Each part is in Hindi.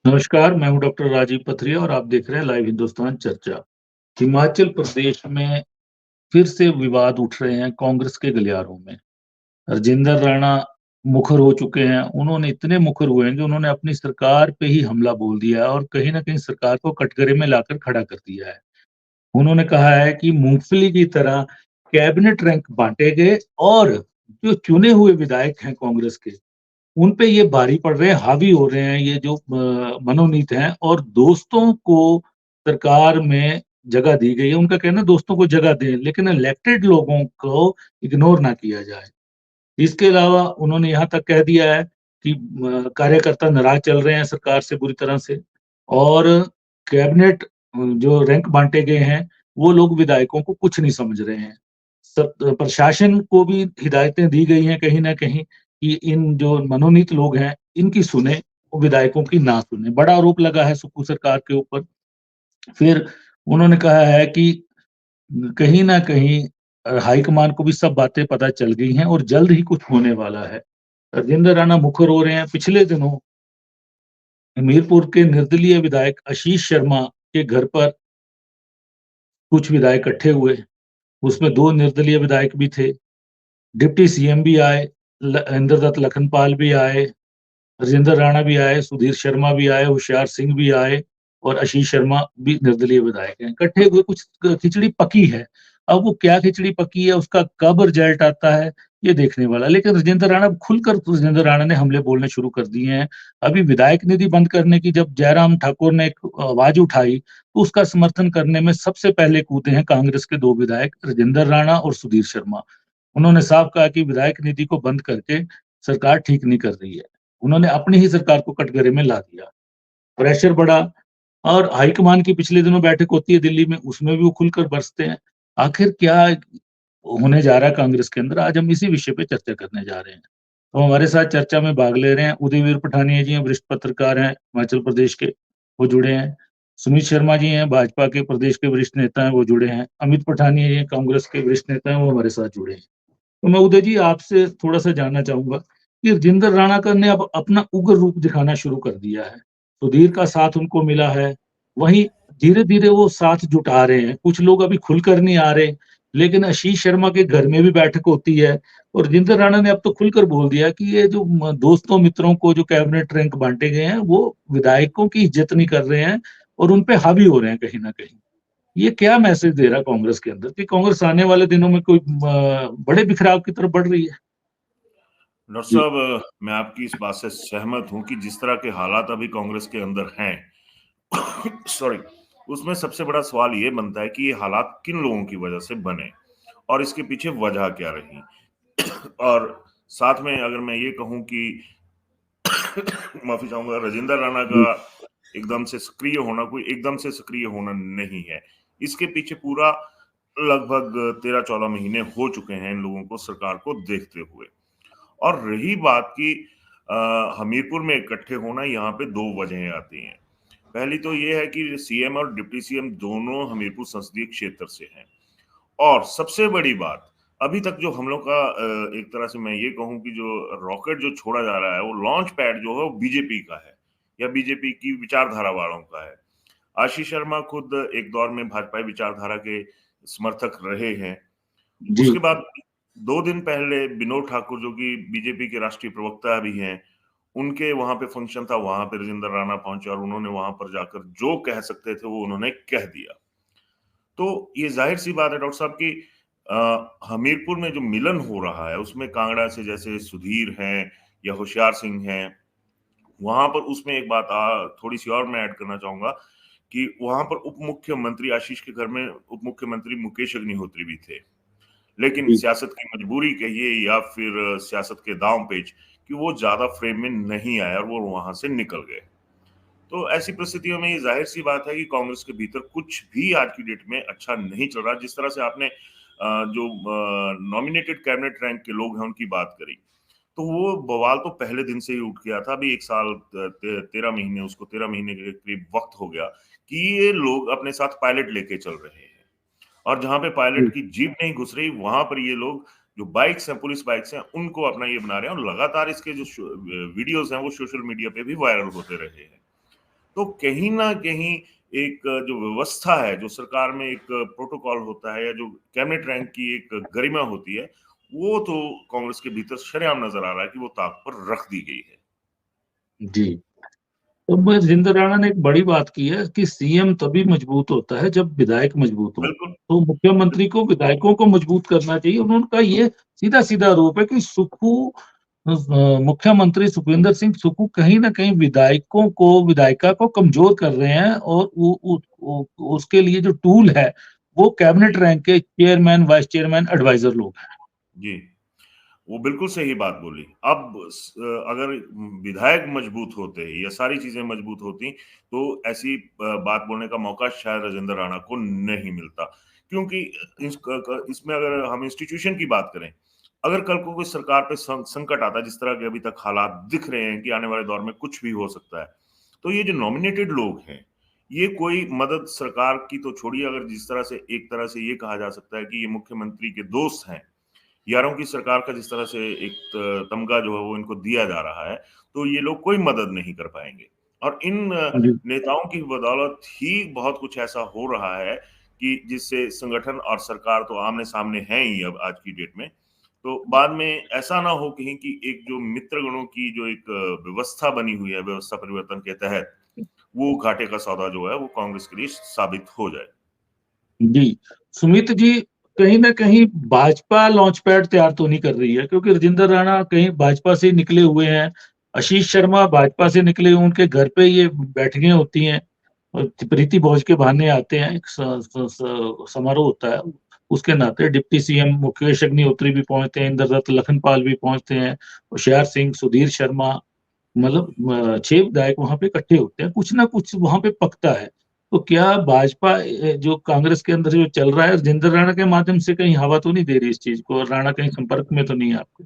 नमस्कार, मैं हूँ डॉक्टर राजीव पथरिया और आप देख रहे हैं लाइव हिंदुस्तान चर्चा। हिमाचल प्रदेश में फिर से विवाद उठ रहे हैं कांग्रेस के गलियारों में। राजेंद्र राणा मुखर हो चुके हैं, उन्होंने इतने मुखर हुए हैं कि उन्होंने अपनी सरकार पे ही हमला बोल दिया है और कहीं न कहीं सरकार को कटघरे में लाकर खड़ा कर दिया है। उन्होंने कहा है कि मूँगफली की तरह कैबिनेट रैंक बाँटे गए और जो चुने हुए विधायक हैं कांग्रेस के, उन पे ये भारी पड़ रहे हैं, हावी हो रहे हैं ये जो मनोनीत हैं और दोस्तों को सरकार में जगह दी गई है। उनका कहना है दोस्तों को जगह दें, लेकिन इलेक्टेड लोगों को इग्नोर ना किया जाए। इसके अलावा उन्होंने यहाँ तक कह दिया है कि कार्यकर्ता नाराज़ चल रहे हैं सरकार से बुरी तरह से और कैबिनेट जो रैंक बाँटे गए हैं, वो लोग विधायकों को कुछ नहीं समझ रहे हैं। प्रशासन को भी हिदायतें दी गई हैं कहीं न कहीं कि इन जो मनोनीत लोग हैं, इनकी सुने, विधायकों की ना सुने। बड़ा आरोप लगा है सुक्खू सरकार के ऊपर। फिर उन्होंने कहा है कि कहीं न कहीं हाईकमान को भी सब बातें पता चल गई हैं और जल्द ही कुछ होने वाला है। राजेंद्र राणा मुखर हो रहे हैं। पिछले दिनों हमीरपुर के निर्दलीय विधायक आशीष शर्मा के घर पर कुछ विधायक इकट्ठे हुए। उसमें 2 निर्दलीय विधायक भी थे। डिप्टी सीएम भी आए, इंद्रदत्त लखनपाल भी आए, राजेंद्र राणा भी आए, सुधीर शर्मा भी आए, होशियार सिंह भी आए और आशीष शर्मा भी निर्दलीय विधायक हैं। इकट्ठे हुए कुछ खिचड़ी पकी है। अब वो क्या खिचड़ी पकी है, उसका कब रिजल्ट आता है, ये देखने वाला है। लेकिन राजेंद्र राणा ने हमले बोलने शुरू कर दिए हैं। अभी विधायक निधि बंद करने की जब जयराम ठाकुर ने एक आवाज़ उठाई, तो उसका समर्थन करने में सबसे पहले कूदे हैं कांग्रेस के 2 विधायक राजेंद्र राणा और सुधीर शर्मा। उन्होंने साफ कहा कि विधायक निधि को बंद करके सरकार ठीक नहीं कर रही है। उन्होंने अपनी ही सरकार को कटघरे में ला दिया। प्रेशर बढ़ा और हाईकमान की पिछले दिनों बैठक होती है दिल्ली में, उसमें भी वो खुलकर बरसते हैं। आखिर क्या होने जा रहा है कांग्रेस के अंदर? आज हम इसी विषय पे चर्चा करने जा रहे हैं। तो हमारे साथ चर्चा में भाग ले रहे हैं उदयवीर पठानिया जी हैं, वरिष्ठ पत्रकार हैं हिमाचल प्रदेश के, वो जुड़े हैं। सुमित शर्मा जी हैं, भाजपा के प्रदेश के वरिष्ठ नेता हैं, वो जुड़े हैं। अमित पठानिया जी हैं, कांग्रेस के वरिष्ठ नेता हैं, वो हमारे साथ जुड़े हैं। तो मैं उदय जी आपसे थोड़ा-सा जानना चाहूँगा कि राजेंद्र राणा का ने अब अपना उग्र रूप दिखाना शुरू कर दिया है। सुधीर का साथ उनको मिला है, वहीं धीरे-धीरे वो साथ जुटा रहे हैं। कुछ लोग अभी खुलकर नहीं आ रहे, लेकिन आशीष शर्मा के घर में भी बैठक होती है और राजेंद्र राणा ने अब तो खुलकर बोल दिया कि ये जो दोस्तों मित्रों को जो कैबिनेट रैंक बाँटे गए हैं, वो विधायकों की इज़्ज़त नहीं कर रहे हैं और उन पे हावी हो रहे हैं कहीं न कहीं। ये क्या मैसेज दे रहा है कांग्रेस के अंदर कि कांग्रेस आने वाले दिनों में कोई बड़े बिखराव की तरफ बढ़ रही है? डॉक्टर जी, साहब, मैं आपकी इस बात से सहमत हूँ कि जिस तरह के हालात अभी कांग्रेस के अंदर हैं सॉरी, उसमें सबसे बड़ा सवाल ये बनता है कि ये हालात किन लोगों की वजह से बने और इसके पीछे वजह क्या रही। और साथ में अगर मैं ये कहूँ कि माफी चाहूंगा, राजेंद्र राणा का जी, एकदम से सक्रिय होना कोई एकदम से सक्रिय होना नहीं है। इसके पीछे पूरा लगभग 13-14 महीने हो चुके हैं इन लोगों को सरकार को देखते हुए। और रही बात की हमीरपुर में इकट्ठे होना, यहाँ पे दो वजहें आती हैं। पहली तो ये है कि सीएम और डिप्टी सीएम दोनों हमीरपुर संसदीय क्षेत्र से हैं। और सबसे बड़ी बात, अभी तक जो हम लोग का एक तरह से मैं ये कहूँ कि जो रॉकेट जो छोड़ा जा रहा है, वो लॉन्च पैड जो है वो बीजेपी का है या बीजेपी की विचारधारा वालों का है। आशीष शर्मा खुद एक दौर में भाजपाई विचारधारा के समर्थक रहे हैं। जी, उसके बाद 2 दिन पहले विनोद ठाकुर, जो कि बीजेपी के राष्ट्रीय प्रवक्ता भी हैं, उनके वहाँ पे फंक्शन था, वहाँ पे राजेंद्र राणा पहुँचे और उन्होंने वहाँ पर जाकर जो कह सकते थे वो उन्होंने कह दिया। तो ये ज़ाहिर-सी बात है डॉक्टर साहब कि हमीरपुर में जो मिलन हो रहा है, उसमें कांगड़ा से जैसे सुधीर हैं या होशियार सिंह हैं, वहाँ पर उसमें एक बात थोड़ी-सी और मैं ऐड करना चाहूँगा कि वहाँ पर उप मुख्यमंत्री आशीष के घर में उप मुख्यमंत्री मुकेश अग्निहोत्री भी थे। लेकिन जी, सियासत की मजबूरी कहिए या फिर सियासत के दांव-पेच, कि वो ज़्यादा फ्रेम में नहीं आए और वो वहाँ से निकल गए। तो ऐसी परिस्थितियों में ये ज़ाहिर-सी बात है कि कांग्रेस के भीतर कुछ भी आज की डेट में अच्छा नहीं चल रहा। जिस तरह से आपने जो नॉमिनेटेड कैबिनेट रैंक के लोग हैं उनकी बात करी, तो वो बवाल तो पहले दिन से ही उठ गया था। अभी 1 साल 13 महीने, उसको 13 महीने के करीब वक़्त हो गया कि ये लोग अपने साथ पायलट लेके चल रहे हैं। और जहाँ पे पायलट जी, की जीप नहीं घुस रही, वहाँ पर ये लोग जो बाइक्स हैं, पुलिस बाइक्स हैं, उनको अपना ये बना रहे हैं और लगातार इसके जो वीडियोज़ हैं, वो सोशल मीडिया पे भी वायरल होते रहे हैं। तो कहीं ना कहीं एक जो व्यवस्था है, जो सरकार में एक प्रोटोकॉल होता है या जो कैबिनेट रैंक की एक गरिमा होती है, वो तो कांग्रेस के भीतर शरेआम नजर आ रहा है कि वो ताक पर रख दी गई है। जी। तो राजेंद्र राणा ने एक बड़ी बात की है कि सीएम तभी मजबूत होता है जब विधायक मजबूत हो। बिल्कुल। तो मुख्यमंत्री को विधायकों को मजबूत करना चाहिए। उनका ये सीधा-सीधा आरोप है कि मुख्यमंत्री सुखविंदर सिंह सुक्खू कहीं न कहीं विधायिका को कमज़ोर कर रहे हैं और उसके लिए जो टूल है, वो कैबिनेट जी। रैंक के चेयरमैन, वाइस चेयरमैन, एडवाइज़र लोग हैं। जी। वो बिल्कुल सही बात बोली। अब अगर विधायक मजबूत होते या सारी चीज़ें मजबूत होती, तो ऐसी बात बोलने का मौका शायद राजेंद्र राणा को नहीं मिलता। क्योंकि इसमें अगर हम इंस्टीट्यूशन की बात करें, अगर कल को कोई सरकार पे संकट आता है, जिस तरह के अभी तक हालात दिख रहे हैं कि आने वाले दौर में कुछ भी हो सकता है, तो ये जो नॉमिनेटेड लोग हैं, ये कोई मदद सरकार की तो छोड़िए, अगर जिस तरह से एक तरह से ये कहा जा सकता है कि ये मुख्यमंत्री के दोस्त हैं, यारों की सरकार का जिस तरह से एक तमगा जो है वो इनको दिया जा रहा है, तो ये लोग कोई मदद नहीं कर पाएँगे। और इन जी। नेताओं की बदौलत ही बहुत कुछ ऐसा हो रहा है कि जिससे संगठन और सरकार तो आमने-सामने हैं ही अब आज की डेट में। तो बाद में ऐसा ना हो कहीं कि एक जो मित्रगणों की जो एक व्यवस्था बनी हुई है, व्यवस्था परिवर्तन के तहत, वो घाटे का सौदा जो है वो कांग्रेस के लिए साबित हो जाए। जी। सुमित जी, कहीं न कहीं भाजपा लॉन्च पैड तैयार तो नहीं कर रही है क्योंकि राजेंद्र राणा कहीं भाजपा से निकले हुए हैं। आशीष शर्मा भाजपा से निकले हुए उनके घर पे ये बैठकें होती हैं और प्रीति भोज के बहाने आते हैं। एक स स स समारोह होता है। उसके नाते डिप्टी सीएम मुकेश अग्निहोत्री भी पहुँचते हैं, इंद्रदत्त लखनपाल भी पहुँचते हैं, होशियार सिंह, सुधीर शर्मा मतलब 6 विधायक वहाँ पे इकट्ठे होते हैं। कुछ ना कुछ वहाँ पे पकता है। तो क्या भाजपा जो कांग्रेस के अंदर जो चल रहा है, राजेंद्र राणा के माध्यम से कहीं हवा तो नहीं दे रही इस चीज़ को? और राणा कहीं संपर्क में तो नहीं है आपके?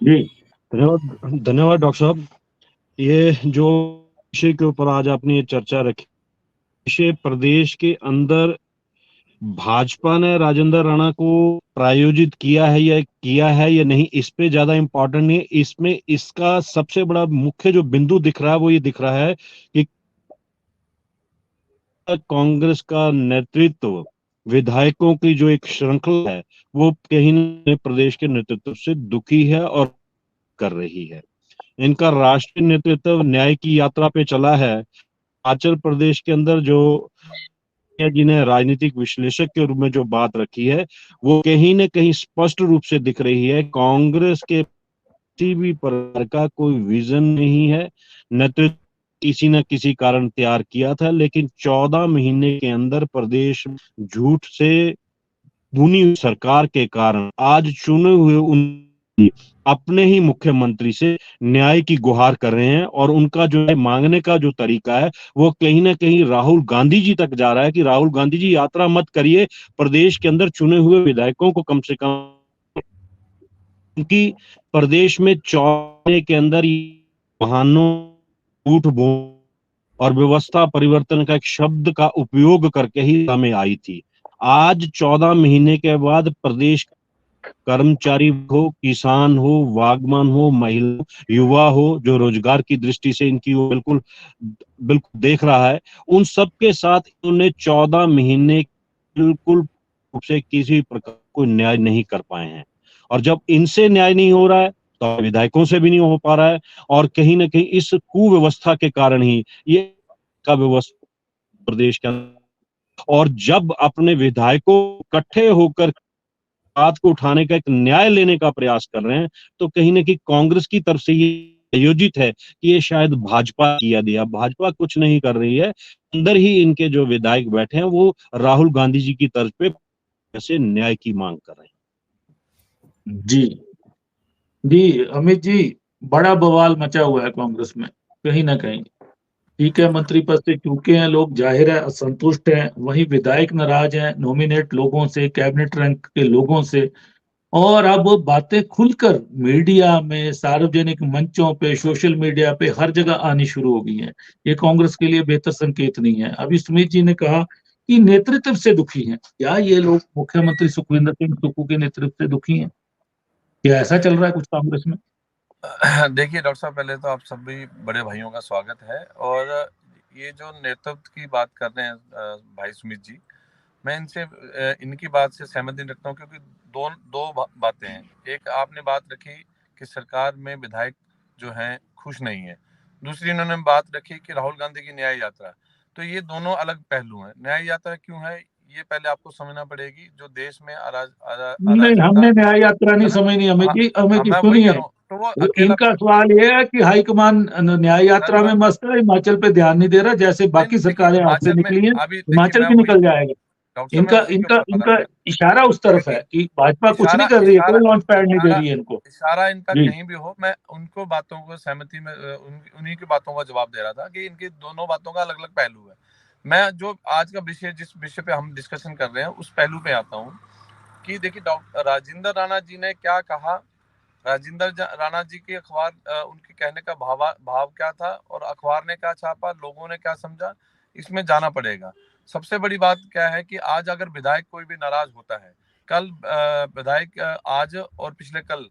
जी। धन्यवाद धन्यवाद डॉक्टर साहब। ये जो विषय के ऊपर आज आपने ये चर्चा रखी, विषय प्रदेश के अंदर भाजपा ने राजेंद्र राणा को प्रायोजित किया है या नहीं, इस पे ज्यादा इम्पोर्टेंट नहीं है। इसमें इसका सबसे बड़ा मुख्य जो बिंदु दिख रहा है वो ये दिख रहा है कि कांग्रेस का नेतृत्व, विधायकों की जो एक श्रृंखला है, वो कहीं न कहीं प्रदेश के नेतृत्व से दुखी है और कर रही है। इनका राष्ट्रीय नेतृत्व न्याय की यात्रा पे चला है। हिमाचल प्रदेश के अंदर जो जिन्हें राजनीतिक विश्लेषक के रूप में जो बात रखी है, वो कहीं न कहीं स्पष्ट रूप से दिख रही है। कांग्रेस के किसी भी प्रकार का कोई विजन नहीं है। नेतृत्व किसी न किसी कारण तैयार किया था, लेकिन 14 महीने के अंदर प्रदेश झूठ से बुनी हुई सरकार के कारण आज चुने हुए उन अपने ही मुख्यमंत्री से न्याय की गुहार कर रहे हैं और उनका जो है मांगने का जो तरीका है वो कहीं ना कहीं राहुल गांधी जी तक जा रहा है कि राहुल गांधी जी यात्रा मत करिए, प्रदेश के अंदर चुने हुए विधायकों को कम से कम, क्योंकि प्रदेश में चौने के अंदर वाहनों झूठ बोल और व्यवस्था परिवर्तन का एक शब्द का उपयोग करके ही हमें आई थी। आज 14 महीने के बाद प्रदेश कर्मचारी हो, किसान हो, बागवान हो, महिला, युवा हो, जो रोजगार की दृष्टि से इनकी वो बिल्कुल बिल्कुल देख रहा है, उन सब के साथ इन्होंने 14 महीने बिल्कुल रूप से किसी प्रकार को न्याय नहीं कर पाए हैं। और जब इनसे न्याय नहीं हो रहा है तो विधायकों से भी नहीं हो पा रहा है, और कहीं ना कहीं इस कुव्यवस्था के कारण ही ये का व्यवस्था प्रदेश के अंदर, और जब अपने विधायकों इकट्ठे होकर बात को उठाने का, एक न्याय लेने का प्रयास कर रहे हैं, तो कहीं ना कहीं कांग्रेस की तरफ से ये आयोजित है कि ये शायद भाजपा किया दिया। भाजपा कुछ नहीं कर रही है, अंदर ही इनके जो विधायक बैठे हैं वो राहुल गांधी जी की तर्ज पे ऐसे न्याय की मांग कर रहे हैं। जी। जी, अमित जी, बड़ा बवाल मचा हुआ है कांग्रेस में, कहीं न कहीं। ठीक है, मंत्री पद से चूके हैं लोग, ज़ाहिर है असंतुष्ट हैं, वहीं विधायक नाराज़ हैं नॉमिनेट लोगों से, कैबिनेट रैंक के लोगों से। और अब बातें खुलकर मीडिया में, सार्वजनिक मंचों पे, सोशल मीडिया पे हर जगह आनी शुरू हो गई हैं। ये कांग्रेस के लिए बेहतर संकेत नहीं है। अभी सुमीत जी ने कहा कि नेतृत्व से दुखी हैं। क्या ये लोग मुख्यमंत्री सुखविंदर सिंह सुक्खू के नेतृत्व से दुखी हैं? क्या ऐसा चल रहा है कुछ कांग्रेस में? देखिए डॉक्टर साहब, पहले तो आप सभी बड़े भाइयों का स्वागत है। और ये जो नेतृत्व की बात कर रहे हैं भाई सुमित जी, मैं इनसे इनकी बात से सहमति रखता हूँ, क्योंकि दो दो बातें हैं। एक आपने बात रखी कि सरकार में विधायक जो हैं खुश नहीं है, दूसरी इन्होंने बात रखी कि राहुल गांधी की न्याय यात्रा। तो ये दोनों अलग पहलू हैं। न्याय यात्रा क्यों है, ये पहले आपको समझना पड़ेगी। जो देश में नहीं, अराजकता हमने न्याय यात्रा नहीं है ना, समझनी, हमें हाँ, की हमें की मैं वही कह सुनिए। रहा हूँ। तो वो अकेला इनका सवाल ये है कि हाईकमान न्याय सर, यात्रा में मस्त है, हिमाचल पे ध्यान नहीं दे रहा, जैसे नहीं बाकी देखिए सरकारें हाथ से हिमाचल में निकली हैं, अभी देखिए, हिमाचल मैं भी वही निकल जाएगा। डॉक्टर साहब मैं इनका उसी के इनका ऊपर बता इनका रहा था। इशारा उस तरफ है देखिए कि भाजपा कुछ नहीं इशारा कर रही है, इशारा कोई लॉन्च पैड नहीं दे इशारा रही है इनको। इशारा इनका जी। कहीं भी हो, मैं उनको बातों को सहमति में उन्हीं की बातों का जवाब दे रहा था कि इनकी दोनों बातों का अलग अलग पहलू है। मैं जो आज का विषय, जिस विषय पे हम डिस्कशन कर रहे हैं, उस पहलू पे आता हूँ कि देखिए डॉक्टर राजेंद्र राणा जी ने क्या कहा। राणा जी की अखबार, उनके कहने का भाव क्या था, और अखबार ने क्या छापा, लोगों ने क्या समझा, इसमें जाना पड़ेगा। सबसे बड़ी बात क्या है कि आज अगर विधायक कोई भी नाराज होता है, कल विधायक आज और पिछले कल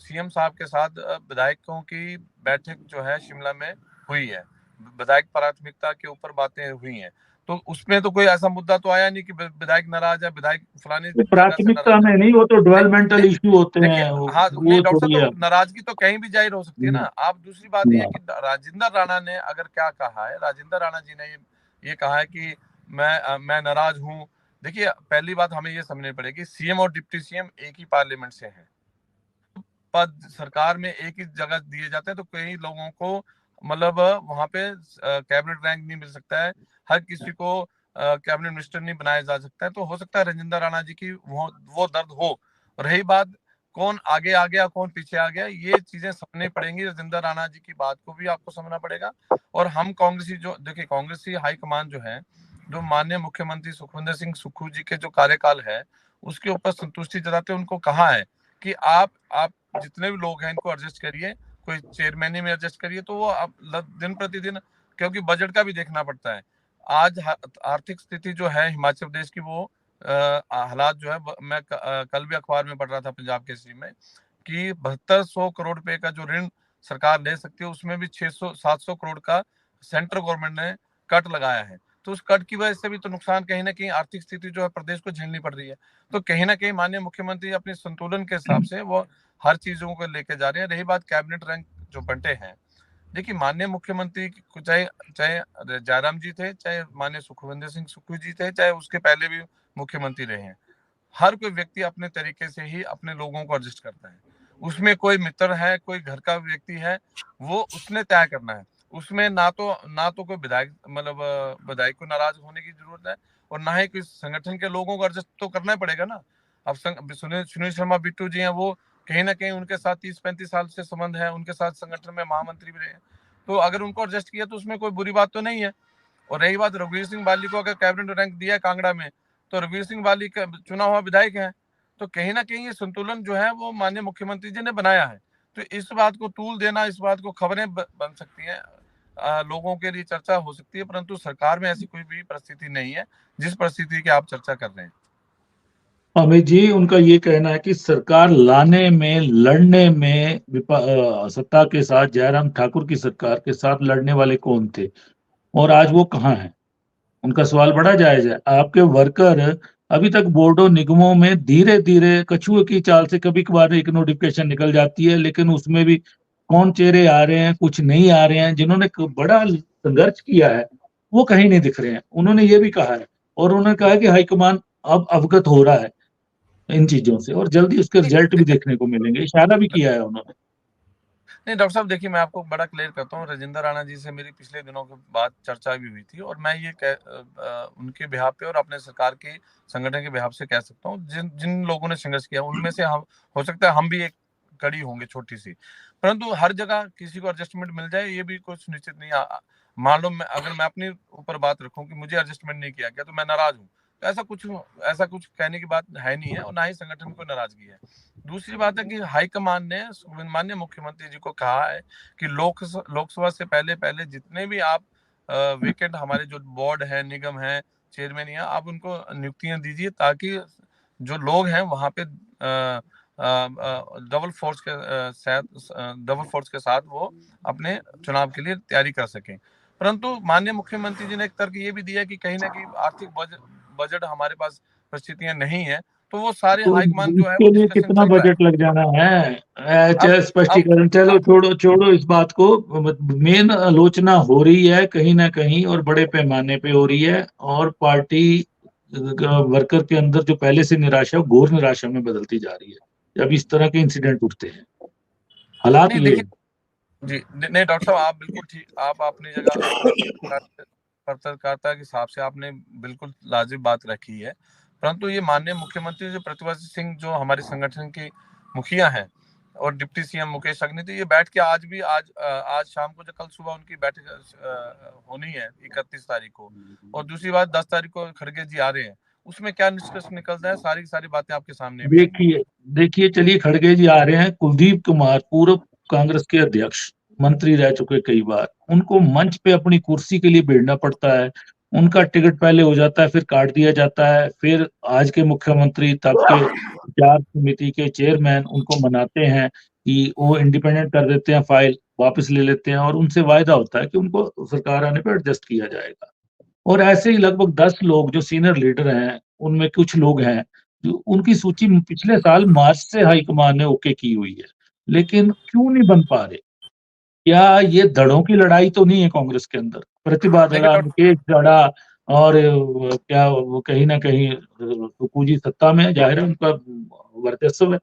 सीएम साहब के साथ विधायकों की बैठक जो है शिमला में हुई है। विधायक प्राथमिकता के ऊपर बातें हुई हैं। तो उसमें तो कोई ऐसा मुद्दा तो आया नहीं कि विधायक नाराज है, विधायक फलानी ये जगह से प्राथमिकता नाराज है। में नहीं, वो तो नहीं, डेवलपमेंटल इश्यू होते देखिए, हैं, हाँ नहीं वो डॉक्टर छोड़िए साहब, आप। तो नाराजगी तो कहीं भी जाहिर हो सकती है ना। हम्म, आप दूसरी बात ये है हाँ। कि राजेंद्र राणा ने अगर क्या कहा है, राजेंद्र राणा जी ने ये कहा है कि मैं नाराज हूँ। देखिए पहली बात हमें ये समझनी पड़ेगी, सीएम और डिप्टी सीएम एक ही पार्लियामेंट से हैं। पद सरकार में एक ही जगह दिए जाते हैं, तो कई लोगों को मतलब वहां पे कैबिनेट रैंक नहीं मिल सकता है। हर किसी को कैबिनेट मिनिस्टर नहीं बनाया जा सकता है। तो हो सकता है राजेंद्र राणा जी की वो दर्द हो। रही बात कौन आगे आ गया कौन पीछे आ गया, ये चीजें समझनी पड़ेंगी। राजेंद्र राणा जी की बात को भी आपको समझना पड़ेगा। और हम कांग्रेसी, जो देखिए कांग्रेसी हाईकमान जो है, जो माननीय मुख्यमंत्री सुखविंदर सिंह सुक्खू जी के जो कार्यकाल है उसके ऊपर संतुष्टि जताते उनको कहा है कि आप जितने भी लोग हैं इनको एडजस्ट करिए, कोई चेयरमैनी में एडजस्ट करिए। तो वो अब दिन प्रतिदिन, क्योंकि बजट का भी देखना पड़ता है। आज आर्थिक स्थिति जो है हिमाचल प्रदेश की, वो हालात जो है, मैं कल भी अखबार में पढ़ रहा था पंजाब केसरी में, कि 7200 करोड़ रुपए का जो ऋण सरकार ले सकती है, उसमें भी 600-700 करोड़ का सेंट्रल गवर्नमेंट ने कट लगाया है। तो उस कट की वजह से भी तो नुकसान, कहीं ना कहीं आर्थिक स्थिति जो है प्रदेश को झेलनी पड़ रही है। तो कहीं ना कहीं माननीय मुख्यमंत्री अपने संतुलन के हिसाब से वो हर चीजों को लेके जा रहे हैं। रही बात कैबिनेट रैंक जो बंटे हैं, देखिए माननीय मुख्यमंत्री चाहे चाहे जयराम जी थे, चाहे माननीय सुखविंदर सिंह सुक्खू जी थे, चाहे उसके पहले भी मुख्यमंत्री रहे हैं, हर कोई व्यक्ति अपने तरीके से ही अपने लोगों को एडजस्ट करता है। उसमें कोई मित्र है, कोई घर का व्यक्ति है, वो उसने तय करना है। उसमें ना तो कोई विधायक, मतलब विधायक को नाराज होने की जरूरत है, और ना ही किसी संगठन के लोगों को एडजस्ट तो करना ही पड़ेगा ना। अब सुनील शर्मा बिट्टू जी हैं, वो कहीं ना कहीं उनके साथ 30-35 साल से संबंध है, उनके साथ संगठन में महामंत्री भी रहे हैं। तो अगर उनको एडजस्ट किया तो उसमें कोई बुरी बात तो नहीं है। और रही बात रघुवीर सिंह बाली को अगर कैबिनेट रैंक दिया है कांगड़ा में, तो रघुवीर सिंह बाली का चुना हुआ विधायक है। तो कहीं ना कहीं ये संतुलन जो है वो माननीय मुख्यमंत्री जी ने बनाया है। तो इस बात को तूल देना, इस बात को खबरें बन सकती हैं, लोगों के लिए चर्चा हो सकती है, परंतु सरकार में ऐसी कोई भी परिस्थिति नहीं है जिस परिस्थिति की आप चर्चा कर रहे हैं। अमित जी, उनका ये कहना है कि सरकार लाने में, लड़ने में सत्ता के साथ, जयराम ठाकुर की सरकार के साथ लड़ने वाले कौन थे और आज वो कहाँ हैं। उनका सवाल बड़ा जायज है। आपके वर्कर अभी तक बोर्डों निगमों में धीरे धीरे कछुए की चाल से कभी कभार एक नोटिफिकेशन निकल जाती है, लेकिन उसमें भी कौन चेहरे आ रहे हैं, कुछ नहीं आ रहे हैं। जिन्होंने बड़ा संघर्ष किया है वो कहीं नहीं दिख रहे हैं। उन्होंने ये भी कहा है, और उन्होंने कहा है कि हाईकमान अब अवगत हो रहा है इन चीजों से, और जल्दी उसके रिजल्ट भी देखने को मिलेंगे। इशारा भी किया है उन्होंने। नहीं डॉक्टर साहब, देखिए मैं आपको बड़ा क्लियर करता हूँ। राजेंद्र राणा जी से मेरी पिछले दिनों के बाद चर्चा भी हुई थी, और मैं ये उनके बिहाफ पे और अपने सरकार के संगठन के बिहाफ से कह सकता हूँ, जिन जिन लोगों ने संघर्ष किया उनमें से हम, हो सकता है हम भी एक कड़ी होंगे छोटी सी, परंतु हर जगह किसी को एडजस्टमेंट मिल जाए ये भी कुछ निश्चित नहीं। मान लो अगर मैं अपने ऊपर बात रखूं कि मुझे एडजस्टमेंट नहीं किया गया तो मैं नाराज हूँ, तो ऐसा कुछ कहने की बात है नहीं है, और ना ही संगठन को नाराजगी है। दूसरी बात है कि हाईकमान ने माननीय मुख्यमंत्री जी को कहा है कि लोकसभा से पहले पहले जितने भी आप वेकेंट हमारे जो बोर्ड है, निगम है, चेयरमैन है, आप उनको नियुक्तियां दीजिए, ताकि जो लोग हैं वहां पे डबल फोर्स के साथ वो अपने चुनाव के लिए तैयारी कर सकें। परंतु माननीय मुख्यमंत्री जी ने एक तर्क ये भी दिया कि कहीं ना कहीं आर्थिक बजट हमारे पास परिस्थितियां नहीं है, तो वो सारे तो हाईकमान जो है वो इसके लिए डिस्कशन कितना चल रहा है। बजट लग जाना है? अब स्पष्टीकरण, चलो छोड़ो छोड़ो इस बात को। मेन आलोचना हो रही है कहीं ना कहीं और बड़े पैमाने पे हो रही है, और पार्टी वर्कर के अंदर जो पहले से निराशा है, वो घोर निराशा में बदलती जा रही है जब इस तरह के इंसिडेंट उठते हैं। हालात नहीं ये देखिए जी, नहीं डॉक्टर साहब, आप बिल्कुल ठीक, आप अपनी जगह एक पत्रकारिता के हिसाब से आपने बिल्कुल लाजिब बात रखी है। परंतु ये माननीय मुख्यमंत्री जो प्रतिभा सिंह जो हमारे संगठन की मुखिया हैं और डिप्टी सीएम मुकेश अग्निहोत्री, ये बैठ के आज शाम को, जो कल सुबह उनकी बैठक होनी है 31 तारीख को, और दूसरी बात 10 तारीख को खड़गे जी आ रहे हैं, उसमें क्या निष्कर्ष निकलता है, सारी की सारी बातें आपके सामने भी हैं। देखिए देखिए चलिए, खड़गे जी आ रहे हैं। कुलदीप कुमार पूर्व कांग्रेस के अध्यक्ष, मंत्री रह चुके कई बार, उनको मंच पे अपनी कुर्सी के लिए भिड़ना पड़ता है। उनका टिकट पहले हो जाता है, फिर काट दिया जाता है, फिर आज के मुख्यमंत्री तब के विचार समिति के चेयरमैन उनको मनाते हैं कि वो इंडिपेंडेंट कर देते हैं, फाइल वापस ले लेते हैं, और उनसे वायदा होता है कि उनको सरकार आने पर एडजस्ट किया जाएगा। और ऐसे ही लगभग 10 लोग जो सीनियर लीडर हैं, उनमें कुछ लोग हैं जो उनकी सूची पिछले साल मार्च से हाईकमान ने ओके की हुई है, लेकिन क्यों नहीं बन पा रहे? क्या ये धड़ों की लड़ाई तो नहीं है कांग्रेस के अंदर? प्रतिभा देखिए धड़ा, डॉक्टर, मुकेश धड़ा, और क्या वो कहीं ना कहीं सुक्खू जी सत्ता में है, जाहिर है उनका वर्चस्व है,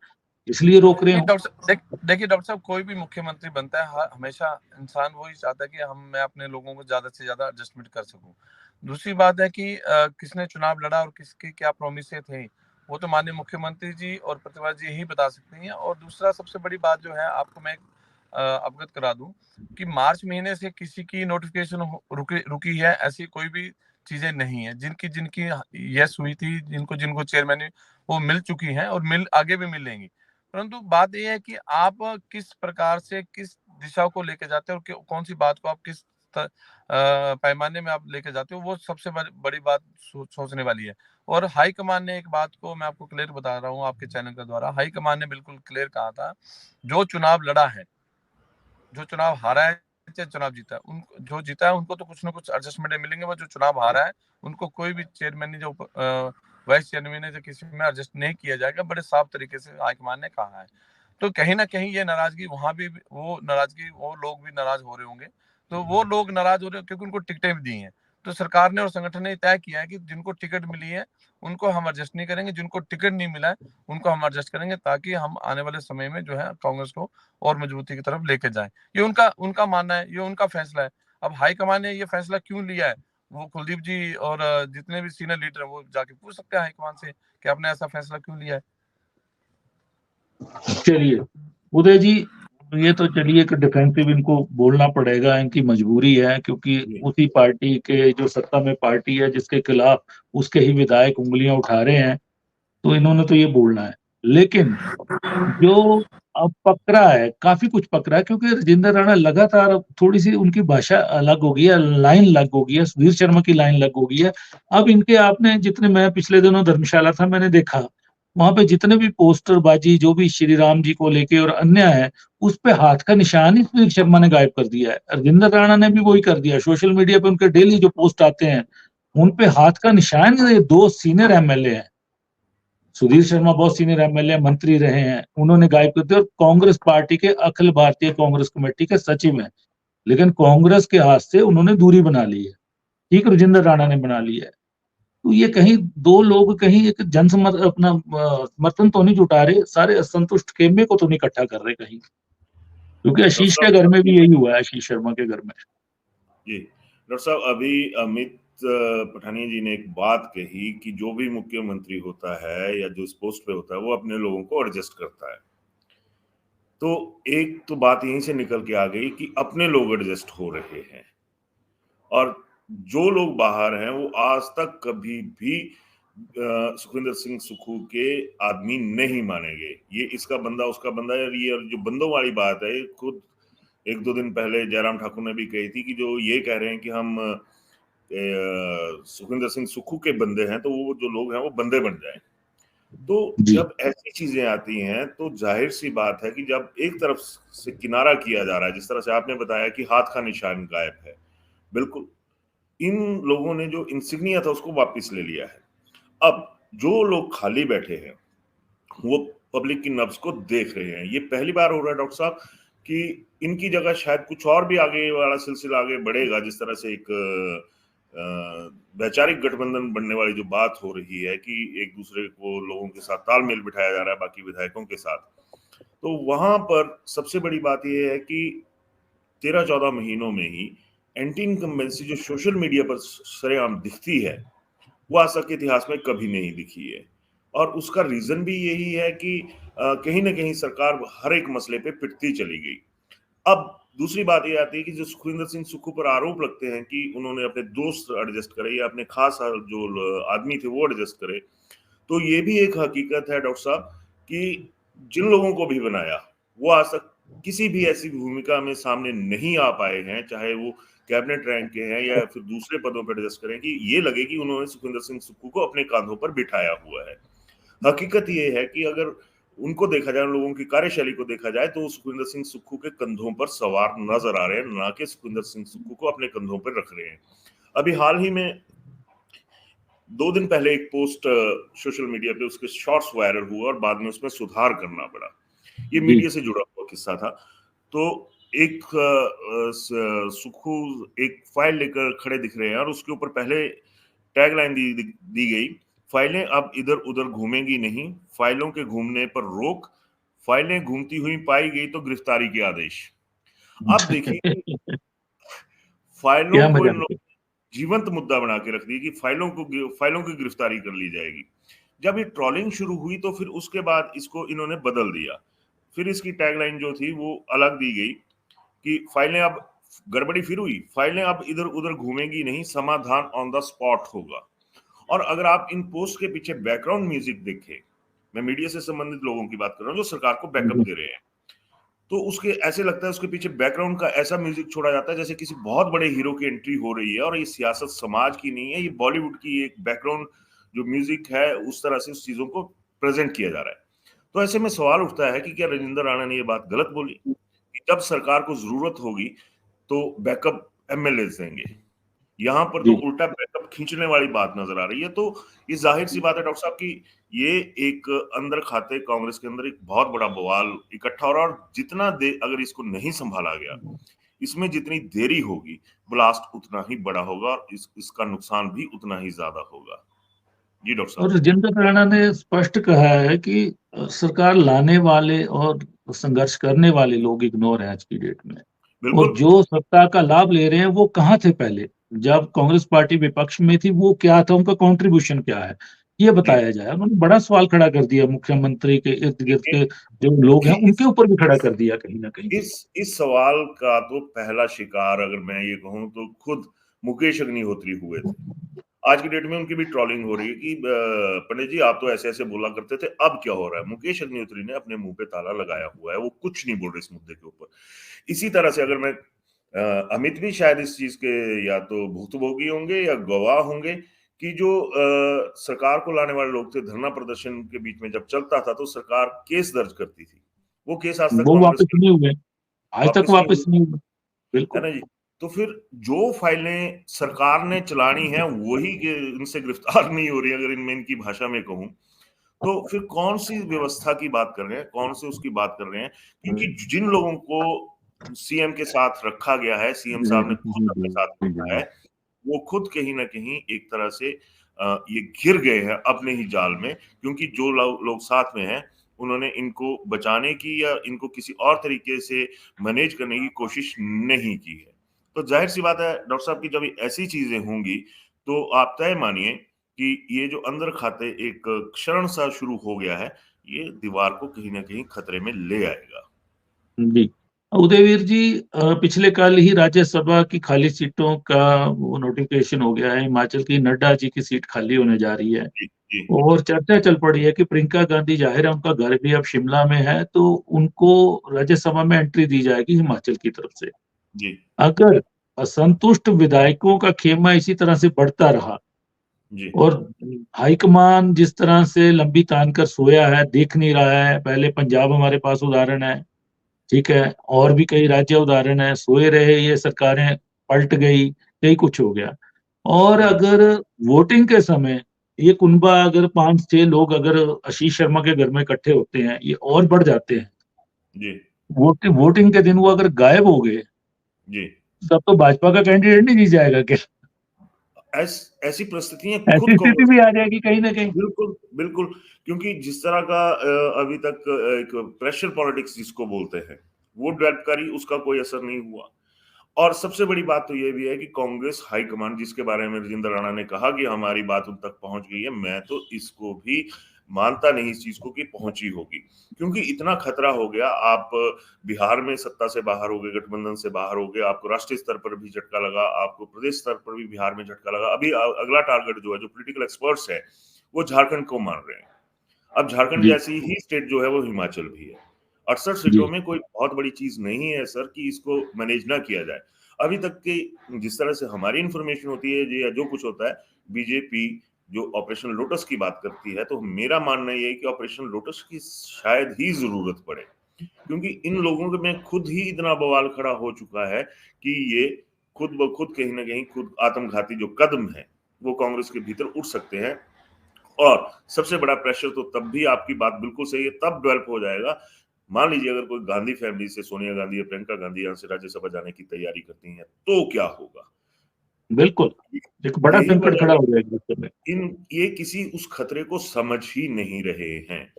इसलिए रोक रहे नहीं हो। देखिए डॉक्टर साहब, कोई भी मुख्यमंत्री बनता है, हमेशा इंसान वही चाहता है कि मैं अपने लोगों को ज्यादा से ज्यादा एडजस्टमेंट कर सकूं। दूसरी बात है कि किसने चुनाव लड़ा और किसकी क्या प्रोमिसें थे, वो तो माननीय मुख्यमंत्री जी और प्रतिभा जी ही बता सकती हैं। और दूसरा सबसे बड़ी बात जो है, आपको मैं अवगत करा दूं कि मार्च महीने से किसी की नोटिफिकेशन रुकी है, ऐसी कोई भी चीजें नहीं है। जिनकी जिनकी यस हुई थी, जिनको जिनको चेयरमैन, वो मिल चुकी हैं और आगे भी मिलेंगी। परंतु बात यह है कि आप किस प्रकार से किस दिशा को लेके जाते हो और कौन सी बात को आप किस पैमाने में आप लेके जाते हो, वो सबसे बड़ी बात सोचने वाली है। और हाई कमान ने एक बात को मैं आपको क्लियर बता रहा हूँ आपके चैनल के द्वारा, हाई कमान ने बिल्कुल क्लियर कहा था, जो चुनाव लड़ा है, जो चुनाव हारा है, चाहे चुनाव जीता है, उन जो जीता है उनको तो कुछ ना कुछ एडजस्टमेंट मिलेंगे। वो जो चुनाव हारा है, उनको कोई भी चेयरमैन जो वाइस चेयरमैन है, जो किसी में एडजस्ट नहीं किया जाएगा, बड़े साफ तरीके से हाईकमान ने कहा है। तो कहीं ना कहीं ये नाराजगी वहां भी, वो लोग भी नाराज हो रहे होंगे। तो वो लोग नाराज हो रहे हैं क्योंकि उनको टिकटें भी दी हैं। तो सरकार ने और संगठन ने तय किया है कि जिनको टिकट मिली है उनको हम एडजस्ट नहीं करेंगे, जिनको टिकट नहीं मिला है उनको हम एडजस्ट करेंगे, ताकि हम आने वाले समय में जो है कांग्रेस को और मजबूती की तरफ लेके जाएं। ये उनका उनका मानना है, ये उनका फैसला है। अब हाईकमान ने ये फैसला क्यों लिया है, वो कुलदीप जी और जितने भी सीनियर लीडर हैं, वो जाके पूछ सकते हैं हाईकमान से कि आपने ऐसा फैसला क्यों लिया है। चलिए उदय जी, ये तो चलिए कि डिफेंसिव इनको बोलना पड़ेगा, इनकी मजबूरी है, क्योंकि उसी पार्टी के जो सत्ता में पार्टी है जिसके खिलाफ उसके ही विधायक उंगलियां उठा रहे हैं, तो इन्होंने तो ये बोलना है। लेकिन जो अब पकड़ा है, काफी कुछ पकड़ा है, क्योंकि राजेंद्र राणा लगातार, थोड़ी सी उनकी भाषा अलग हो गई है, लाइन अलग हो गई है, सुधीर शर्मा की लाइन अलग हो गई है। अब इनके, आपने जितने, मैं पिछले दिनों धर्मशाला था, मैंने देखा वहां पे जितने भी पोस्टरबाजी जो भी श्री राम जी को लेके और अन्य है, उस पे हाथ का निशान ही सुधीर शर्मा ने गायब कर दिया है। राजेंद्र राणा ने भी वही कर दिया। सोशल मीडिया पे उनके डेली जो पोस्ट आते हैं, उन पे हाथ का निशान, ये दो सीनियर एमएलए हैं, सुधीर शर्मा बहुत सीनियर एमएलए मंत्री रहे हैं, उन्होंने गायब कर दिया, और कांग्रेस पार्टी के अखिल भारतीय कांग्रेस कमेटी के सचिव हैं, लेकिन कांग्रेस के हाथ से उन्होंने दूरी बना ली है। ठीक, राजेंद्र राणा ने बना ली है। तो ये कहीं दो लोग कहीं एक अपना समर्थन तो नहीं जुटा रहे, सारे असंतुष्ट खेमे को तो नहीं इकट्ठा कर रहे कहीं, क्योंकि आशीष के घर में भी यही हुआ है, आशीष शर्मा के घर में। जी डॉक्टर साहब, अभी अमित पठानिया जी ने एक बात कही कि जो भी मुख्यमंत्री होता है या जो इस पोस्ट पे होता है, वो अपने लोगों को एडजस्ट करता है। तो एक तो बात यहीं से निकल के आ गई कि अपने लोग एडजस्ट हो रहे हैं, और जो लोग बाहर हैं वो आज तक कभी भी सुखविंदर सिंह सुक्खू के आदमी नहीं मानेंगे। ये इसका बंदा उसका बंदा है, ये जो बंदों वाली बात है, खुद एक दो दिन पहले जयराम ठाकुर ने भी कही थी कि जो ये कह रहे हैं कि हम सुखविंदर सिंह सुक्खू के बंदे हैं, तो वो जो लोग हैं वो बंदे बन जाएं। तो जी। जब ऐसी चीजें आती हैं तो जाहिर सी बात है कि जब एक तरफ से किनारा किया जा रहा है, जिस तरह से आपने बताया कि हाथ का निशान गायब है, बिल्कुल इन लोगों ने जो इंसिग्निया था उसको वापस ले लिया है। अब जो लोग खाली बैठे हैं वो पब्लिक की नब्ज को देख रहे हैं। ये पहली बार हो रहा है डॉक्टर साहब कि इनकी जगह शायद कुछ और भी आगे वाला सिलसिला आगे बढ़ेगा, जिस तरह से एक वैचारिक गठबंधन बनने वाली जो बात हो रही है कि एक दूसरे को लोगों के साथ तालमेल बिठाया जा रहा है बाकी विधायकों के साथ, तो वहां पर सबसे बड़ी बात यह है कि 13-14 महीनों में ही एंटी इनकम्बेंसी जो सोशल मीडिया पर सरेआम दिखती है वो आज तक के इतिहास में कभी नहीं दिखी है। और उसका रीजन भी यही है कि कहीं ना कहीं सरकार हर एक मसले पे पिटती चली गई। अब दूसरी बात ये आती है कि जो सुखविंदर सिंह सुक्खू पर आरोप लगते हैं कि उन्होंने अपने दोस्त एडजस्ट करे या अपने खास जो आदमी थे वो एडजस्ट करे, तो ये भी एक हकीकत है डॉक्टर साहब कि जिन लोगों को भी बनाया वो आज तक किसी भी ऐसी भूमिका में सामने नहीं आ पाए हैं, चाहे वो कैबिनेट रैंक के हैं या फिर दूसरे पदों पर एडजस्ट करें, कि ये लगे कि उन्होंने सुखविंदर सिंह सुक्खू को अपने कांधों पर बिठाया हुआ है। हकीकत ये है कि अगर उनको देखा जाए, उन लोगों की कार्यशैली को देखा जाए, तो सुखविंदर सिंह सुक्खू के कंधों पर सवार नजर आ रहे हैं, ना कि सुखविंदर सिंह सुक्खू को अपने कंधों पर रख रहे हैं। अभी हाल ही में 2 दिन पहले एक पोस्ट सोशल मीडिया पे उसके शॉर्ट्स वायरल हुआ और बाद में उसमें सुधार करना पड़ा। ये मीडिया से जुड़ा हुआ किस्सा था। तो एक सुक्खू एक फाइल लेकर खड़े दिख रहे हैं और उसके ऊपर पहले टैगलाइन दी गई, फाइलें अब इधर उधर घूमेंगी नहीं, फाइलों के घूमने पर रोक, फाइलें घूमती हुई पाई गई तो गिरफ्तारी के आदेश। अब देखिए फाइलों क्या को इन मजा। लोगों ने जीवंत मुद्दा बना के रख दिया कि फाइलों की गिरफ्तारी कर ली जाएगी। जब ये ट्रोलिंग शुरू हुई तो फिर उसके बाद इसको इन्होंने बदल दिया। फिर इसकी टैगलाइन जो थी वो अलग दी गई कि फाइलें अब गड़बड़ी फिर हुई, फाइलें अब इधर उधर घूमेंगी नहीं, समाधान ऑन द स्पॉट होगा। और अगर आप इन पोस्ट के पीछे बैकग्राउंड म्यूजिक देखें, मैं मीडिया से संबंधित लोगों की बात कर रहा हूँ जो सरकार को बैकअप दे रहे हैं, तो उसके ऐसे लगता है उसके पीछे बैकग्राउंड का ऐसा म्यूजिक छोड़ा जाता है जैसे किसी बहुत बड़े हीरो की एंट्री हो रही है और ये सियासत समाज की नहीं है, ये बॉलीवुड की एक बैकग्राउंड जो म्यूजिक है उस तरह से उस चीजों को प्रेजेंट किया जा रहा है। तो ऐसे में सवाल उठता है कि क्या राजेंद्र राणा ने ये बात गलत बोली कि जब सरकार को जरूरत होगी तो बैकअप एमएलए देंगे। यहाँ पर तो उल्टा बैकअप खींचने वाली बात नजर आ रही है। तो ये जाहिर सी बात है डॉक्टर साहब की ये एक अंदर खाते कांग्रेस के अंदर एक बहुत बड़ा बवाल इकट्ठा हो रहा है, और जितना अगर इसको नहीं संभाला गया, इसमें जितनी देरी होगी ब्लास्ट उतना ही बड़ा होगा और इसका नुकसान भी उतना ही ज्यादा होगा। जी डॉक्टर साहब। और राजेंद्र राणा ने स्पष्ट कहा है कि सरकार लाने वाले और संघर्ष करने वाले लोग इग्नोर हैं आज की डेट में, और बिल्कुल जो सत्ता का लाभ ले रहे हैं वो कहाँ थे पहले, जब कांग्रेस पार्टी विपक्ष में थी, वो क्या था, उनका कंट्रीब्यूशन क्या है, ये बताया जाए। उन्होंने बड़ा सवाल खड़ा कर दिया, मुख्यमंत्री के इर्द गिर्द के जो लोग हैं उनके ऊपर भी खड़ा कर दिया कहीं ना कहीं। इस सवाल का तो पहला शिकार अगर मैं ये कहूं तो खुद मुकेश अग्निहोत्री हुए थे। आज की डेट में उनकी भी ट्रोलिंग हो रही है कि पंडित जी आप तो ऐसे ऐसे बोला करते थे, अब क्या हो रहा है। मुकेश अग्निहोत्री ने अपने मुंह पे ताला लगाया हुआ है, वो कुछ नहीं बोल रहे इस मुद्दे के ऊपर। इसी तरह से अगर मैं अमित भी शायद इस चीज के या तो भुक्तभोगी होंगे या गवाह होंगे कि जो सरकार को लाने वाले लोग थे, धरना प्रदर्शन के बीच में जब चलता था तो सरकार केस दर्ज करती थी, वो केस आज तक वो कांग्रेस वापस नहीं हुए, आज तक वापस हुए, नहीं हुए। है बिल्कुल। ना जी। तो फिर जो फाइलें सरकार ने चलानी है वही इनसे गिरफ्तार नहीं हो रही, अगर इनमें इनकी भाषा में कहूं तो फिर कौन सी व्यवस्था की बात कर रहे हैं, कौन से उसकी बात कर रहे हैं। क्योंकि जिन लोगों को सीएम के साथ रखा गया है, सीएम साहब ने खुद अपने साथ रखा है, वो खुद कहीं ना कहीं एक तरह से ये घिर गए हैं अपने ही जाल में, क्योंकि जो लोग साथ में हैं उन्होंने इनको बचाने की या इनको किसी और तरीके से मैनेज करने की कोशिश नहीं की है। तो जाहिर सी बात है डॉक्टर साहब की जब ऐसी चीजें होंगी तो आप तय मानिए कि ये जो अंदर खाते एक क्षरण सा शुरू हो गया है, ये दीवार को कहीं ना कहीं खतरे में ले आएगा। जी। उदयवीर जी, पिछले कल ही राज्यसभा की खाली सीटों का वो नोटिफिकेशन हो गया है। हिमाचल की नड्डा जी की सीट खाली होने जा रही है, जी जी और चर्चा चल पड़ी है कि प्रियंका गांधी, जाहिर है उनका घर भी अब शिमला में है, तो उनको राज्यसभा में एंट्री दी जाएगी हिमाचल की तरफ से। जी अगर असंतुष्ट विधायकों का खेमा इसी तरह से बढ़ता रहा जी और हाईकमान जिस तरह से लंबी तान कर सोया है, देख नहीं रहा है। पहले पंजाब हमारे पास उदाहरण है, ठीक है, और भी कई राज्य उदाहरण है, सोए रहे, ये सरकारें पलट गई, कई कुछ हो गया। और अगर वोटिंग के समय ये कुनबा अगर 5-6 लोग अगर आशीष शर्मा के घर में इकट्ठे होते हैं, ये और बढ़ जाते हैं, जी वोटिंग के दिन वो अगर गायब हो गए, जी तब तो भाजपा का कैंडिडेट नहीं जीत जाएगा क्या? ऐसी परिस्थितियां खुद ऐसी स्थिति कांग्रेस भी में। आ जाएगी कहीं ना कहीं। बिल्कुल बिल्कुल, क्योंकि जिस तरह का अभी तक एक प्रेशर पॉलिटिक्स जिसको बोलते हैं, वो डेवलप करी, उसका कोई असर नहीं हुआ। और सबसे बड़ी बात तो ये भी है कि कांग्रेस हाईकमान, जिसके बारे में राजेंद्र राणा ने कहा कि हमारी बात उन तक पहुंच गई है, मैं तो इसको भी मानता नहीं इस चीज को कि पहुंची होगी, क्योंकि इतना खतरा हो गया। आप बिहार में सत्ता से बाहर हो गए, गठबंधन से बाहर हो गए, आपको राष्ट्रीय स्तर पर भी झटका लगा, आपको प्रदेश स्तर पर भी बिहार में झटका लगा। अभी अगला टारगेट जो है, जो पॉलिटिकल एक्सपर्ट्स है, वो झारखंड को मान रहे हैं। अब झारखंड जी जैसी ही स्टेट जो है वो हिमाचल भी है। 68 सीटों जी में कोई बहुत बड़ी चीज नहीं है सर कि इसको मैनेज ना किया जाए। अभी तक की जिस तरह से हमारी इंफॉर्मेशन होती है या जो कुछ होता है, बीजेपी जो ऑपरेशन लोटस की बात करती है, तो मेरा मानना ये है कि ऑपरेशन लोटस की शायद ही जरूरत पड़े, क्योंकि इन लोगों के में खुद ही इतना बवाल खड़ा हो चुका है कि ये खुद ब खुद कहीं ना कहीं खुद आत्मघाती जो कदम है वो कांग्रेस के भीतर उठ सकते हैं। और सबसे बड़ा प्रेशर तो तब भी, आपकी बात बिल्कुल सही है, तब डेवलप हो जाएगा। मान लीजिए अगर कोई गांधी फैमिली से सोनिया गांधी या प्रियंका गांधी यहाँ से राज्यसभा जाने की तैयारी करती हैं, तो क्या होगा? बिल्कुल, एक बड़ा यही संकट वजह खड़ा है हो जाएगा उस समय। इन ये किसी उस खतरे को समझ ही नहीं रहे हैं,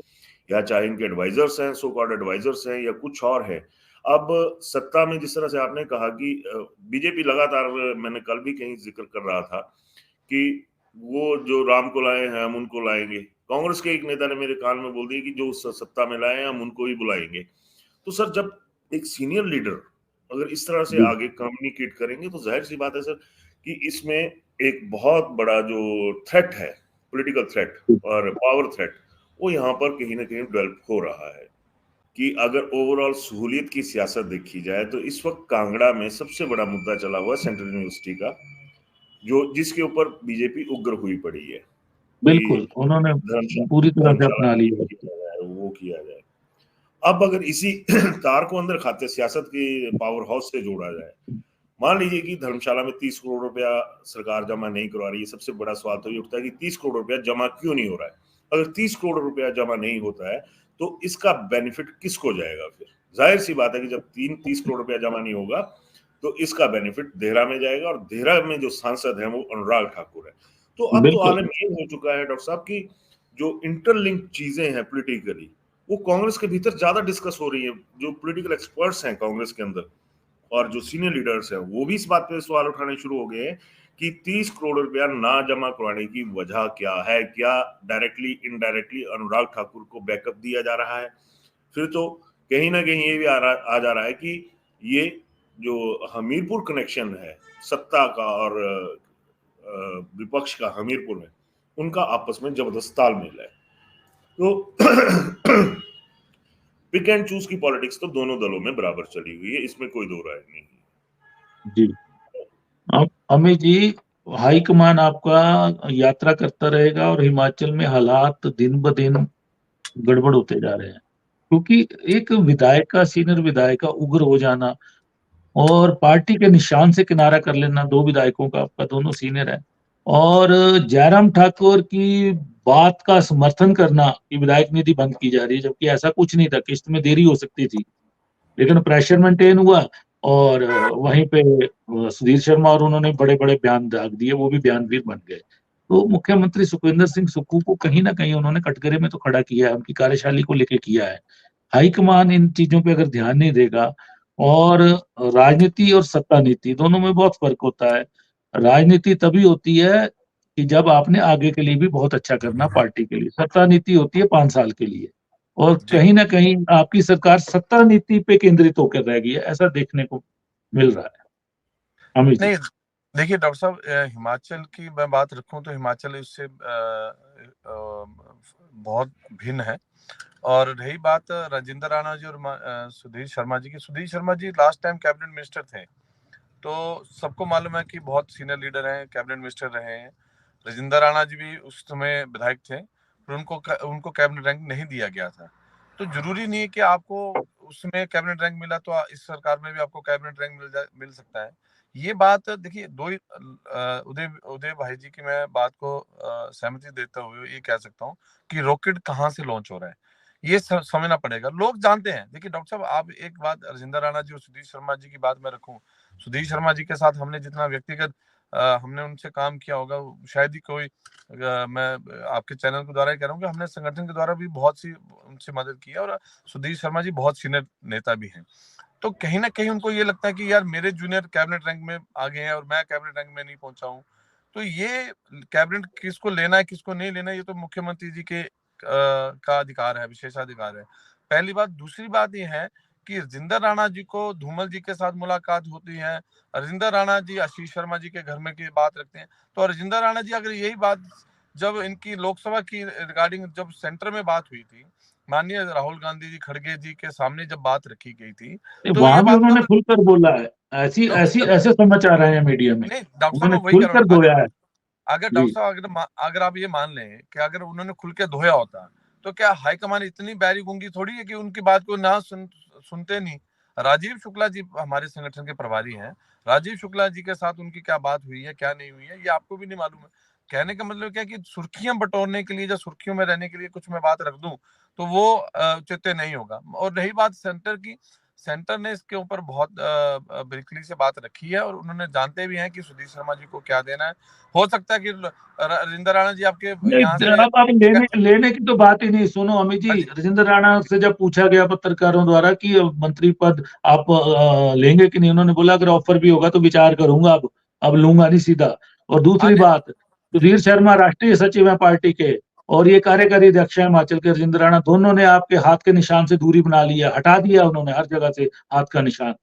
या चाहे इनके एडवाइजर्स हैं, सो कॉल्ड एडवाइजर्स हैं, या कुछ और है। अब सत्ता में जिस तरह से आपने कहा कि बीजेपी लगातार, मैंने कल भी कहीं जिक्र कर रहा था कि वो जो राम को लाए हैं हम उनको लाएंगे। कांग्रेस के एक नेता ने मेरे कान में बोल दिया कि जो सत्ता में लाए हैं हम उनको ही बुलाएंगे। तो सर, जब एक सीनियर लीडर अगर इस तरह से जी आगे कम्युनिकेट करेंगे, तो जाहिर सी बात है सर कि इसमें एक बहुत बड़ा जो थ्रेट है, पॉलिटिकल थ्रेट और पावर थ्रेट, वो यहाँ पर कहीं ना कहीं डेवलप हो रहा है। कि अगर ओवरऑल सहूलियत की सियासत देखी जाए, तो इस वक्त कांगड़ा में सबसे बड़ा मुद्दा चला हुआ है सेंट्रल यूनिवर्सिटी का, जो जिसके ऊपर बीजेपी उग्र हुई पड़ी है बिल्कुल, कि उन्होंने पूरी धर्मशाला तरह से धर्मशाला अपना में ये लिया किया उसको। जाए, वो किया जाए। अब अगर इसी तार को अंदर खाते सियासत के पावर हाउस से जोड़ा जाए, मान लीजिए कि धर्मशाला में 30 करोड़ रुपया सरकार जमा नहीं करवा रही है, सबसे बड़ा सवाल तो ये उठता है कि 30 करोड़ रुपया जमा क्यों नहीं हो रहा है? अगर 30 करोड़ रुपया जमा नहीं होता है, तो इसका बेनिफिट किसको जाएगा? फिर जाहिर सी बात है कि जब 30 करोड़ रुपया जमा नहीं होगा, तो इसका बेनिफिट देहरा में जाएगा, और देहरा में जो सांसद है वो अनुराग ठाकुर है। तो अब तो बिल्कुल आलम ये हो चुका है डॉक्टर साहब की जो इंटरलिंक चीजें हैं पोलिटिकली, वो कांग्रेस के भीतर ज्यादा डिस्कस हो रही है। जो पोलिटिकल एक्सपर्ट्स हैं कांग्रेस के अंदर और जो सीनियर लीडर्स हैं, वो भी इस बात पे सवाल उठाने शुरू हो गए हैं कि 30 करोड़ रुपया ना जमा करवाने की वजह क्या है? क्या डायरेक्टली इनडायरेक्टली अनुराग ठाकुर को बैकअप दिया जा रहा है? फिर तो कहीं ना कहीं ये भी आ जा रहा है कि ये जो हमीरपुर कनेक्शन है सत्ता का और विपक्ष का हमीरपुर में, उनका आपस में जबरदस्त तालमेल है। तो पिक एंड चूज की पॉलिटिक्स तो दोनों दलों में बराबर चली हुई है, इसमें कोई दो राय नहीं है। जी। अब अमित जी, हाईकमान आपका यात्रा करता रहेगा और हिमाचल में हालात दिन ब दिन गड़बड़ होते जा रहे हैं, क्योंकि एक विधायक का, सीनियर विधायक का उग्र हो जाना और पार्टी के निशान से किनारा कर लेना, दो विधायकों का, आपका दोनों सीनियर है, और जयराम ठाकुर की बात का समर्थन करना कि विधायक निधि बंद की जा रही है, जबकि ऐसा कुछ नहीं था, किस्त में देरी हो सकती थी, लेकिन प्रेशर मेंटेन हुआ। और वहीं पे सुधीर शर्मा और उन्होंने बड़े बड़े बयान दाग दिए, वो भी बयानवीर बन गए। तो मुख्यमंत्री सुखविंदर सिंह सुक्खू को कहीं ना कहीं उन्होंने कटघरे में तो खड़ा किया है, उनकी कार्यशैली को लेके किया है। हाईकमान इन चीजों पे अगर ध्यान नहीं देगा, और राजनीति और सत्ता नीति दोनों में बहुत फर्क होता है। राजनीति तभी होती है कि जब आपने आगे के लिए भी बहुत अच्छा करना पार्टी के लिए, सत्ता नीति होती है 5 साल के लिए। और जी कहीं ना कहीं आपकी सरकार सत्ता नीति पे केंद्रित होकर रह गई है, ऐसा देखने को मिल रहा है। अमित जी। नहीं, देखिए डॉक्टर साहब, हिमाचल की मैं बात रखूं तो हिमाचल इससे बहुत भिन्न है। और रही बात राजेंद्र राणा जी और सुधीर शर्मा जी की, Sudhir Sharma ji last time cabinet minister थे, तो सबको मालूम है कि बहुत सीनियर लीडर हैं, कैबिनेट मिनिस्टर रहे हैं। राजेंद्र राणा जी भी उस समय विधायक थे, पर उनको कैबिनेट रैंक नहीं दिया गया था। तो जरूरी नहीं है कि आपको उसमें कैबिनेट रैंक मिला तो इस सरकार में भी आपको कैबिनेट रैंक मिल सकता है। ये बात देखिए, दो ही उदय उदय भाई जी की मैं बात को सहमति देते हुए ये कह सकता हूँ कि रॉकेट कहाँ से लॉन्च हो रहा है, ये समझना पड़ेगा। लोग जानते हैं। देखिए डॉक्टर साहब, आप एक बात राजेंद्र राणा जी और सुधीर शर्मा जी की बात मैं रखूं, सुधीर शर्मा जी के साथ हमने जितना व्यक्तिगत हमने उनसे काम किया होगा, शायद ही कोई मैं आपके चैनल के द्वारा ही कह रहा हूँ कि हमने संगठन के द्वारा भी बहुत सी उनसे मदद की है, और सुधीर शर्मा जी बहुत सीनियर नेता भी हैं। तो कहीं ना कहीं उनको ये लगता है कि यार मेरे जूनियर कैबिनेट रैंक में आ गए हैं और मैं कैबिनेट रैंक में नहीं पहुंचा हूं। तो ये कैबिनेट किसको लेना है किसको नहीं लेना है, ये तो मुख्यमंत्री जी के का अधिकार है, विशेषाधिकार है। पहली बात। दूसरी बात ये है कि राजेंद्र राणा जी को धूमल जी के साथ मुलाकात होती है, राजेंद्र राणा जी आशीष शर्मा जी के घर में की बात रखते हैं। तो राजेंद्र राणा जी अगर यही बात जब इनकी लोकसभा की रिगार्डिंग जब सेंटर में बात हुई थी, माननीय राहुल गांधी जी खड़गे जी के सामने जब बात रखी गई थी, तो ये वहां भी बात उन्होंने खुलकर बोला है। ऐसी ऐसी ऐसे समाचार आए हैं मीडिया में, नहीं डॉक्टर साहब उन्होंने मैं वही कह रहा खुलकर हूँ। धोया है। अगर जी। डॉक्टर साहब अगर आप ये मान लें कि अगर उन्होंने खुल के धोया होता, तो क्या हाईकमान इतनी बैरी गूंगी थोड़ी है कि उनकी बात को ना सुनते नहीं। राजीव शुक्ला जी हमारे संगठन के प्रभारी हैं। राजीव शुक्ला जी के साथ उनकी क्या बात हुई है क्या नहीं हुई है, ये आपको भी नहीं मालूम है। कहने का मतलब क्या है कि सुर्खियां बटोरने के लिए या सुर्खियों में रहने के लिए कुछ मैं बात रख दूं, तो वो औचित्य नहीं होगा। और रही बात सेंटर की, सेंटर ने इसके ऊपर बहुत बारीकी से बात रखी है, और उन्होंने जानते भी हैं कि सुधीर शर्मा जी को क्या देना है। हो सकता है कि राजेंद्र राणा जी आपके यहाँ नहीं, से अब लेने लेने की तो बात ही नहीं। सुनो अमित जी, राजेंद्र राणा से जब पूछा गया पत्रकारों द्वारा कि मंत्री पद आप लेंगे कि नहीं, उन्होंने बोला अगर ऑफर भी होगा तो विचार करूंगा, अब लूंगा नहीं सीधा। और दूसरी बात, सुधीर शर्मा राष्ट्रीय सचिव है पार्टी के, और ये कार्यकारी अध्यक्ष है हिमाचल के राजेंद्र राणा। दोनों ने आपके हाथ के निशान से दूरी बना ली है, हटा दिया उन्होंने हर जगह से हाथ का निशान।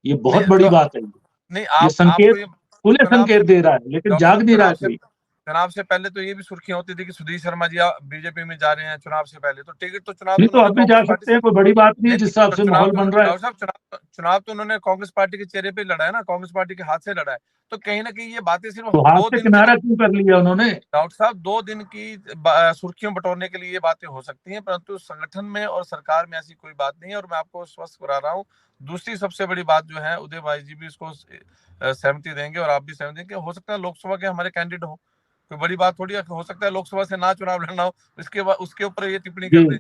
ये नहीं बहुत बड़ी तो बात है। नहीं ये आपको संकेत, ये खुले चुनाव से संकेत दे रहा है, लेकिन डॉक्टर जाग साहब नहीं रहा है कोई। चुनाव से पहले तो ये भी सुर्खियां होती थी कि सुधीर शर्मा जी बीजेपी में जा रहे हैं। चुनाव से पहले तो टिकट तो चुनाव नहीं तो तो उन्होंने अब भी जा कांग्रेस पार्टी सकते से हैं, कोई बड़ी बात नहीं है। नहीं जिस नहीं, हिसाब तो से चुनाव माहौल तो बन रहा है। डॉक्टर साहब चुनाव तो उन्होंने कांग्रेस पार्टी के चेहरे पे लड़ा है ना, कांग्रेस पार्टी के हाथ से लड़ा है। तो कहीं ना कहीं ये बातें सिर्फ तो हाथ 2 से दिन के किनारा लिए क्यों कर लिया उन्होंने? डॉक्टर साहब 2 दिन की सुर्खियों बटोरने के लिए ये बातें हो सकती हैं, परंतु संगठन में और सरकार में ऐसी कोई बात नहीं है। और मैं आपको स्पष्ट करा रहा हूँ। दूसरी सबसे बड़ी बात जो है, उदय भाई जी भी इसको सहमति देंगे और आप भी सहमति देंगे, हो सकता है लोकसभा के हमारे कैंडिडेट हो। कोई बड़ी बात थोड़ी है। हो सकता है लोकसभा से ना चुनाव लड़ना हो, इसके बाद उसके ऊपर ये टिप्पणी जी, कर दें।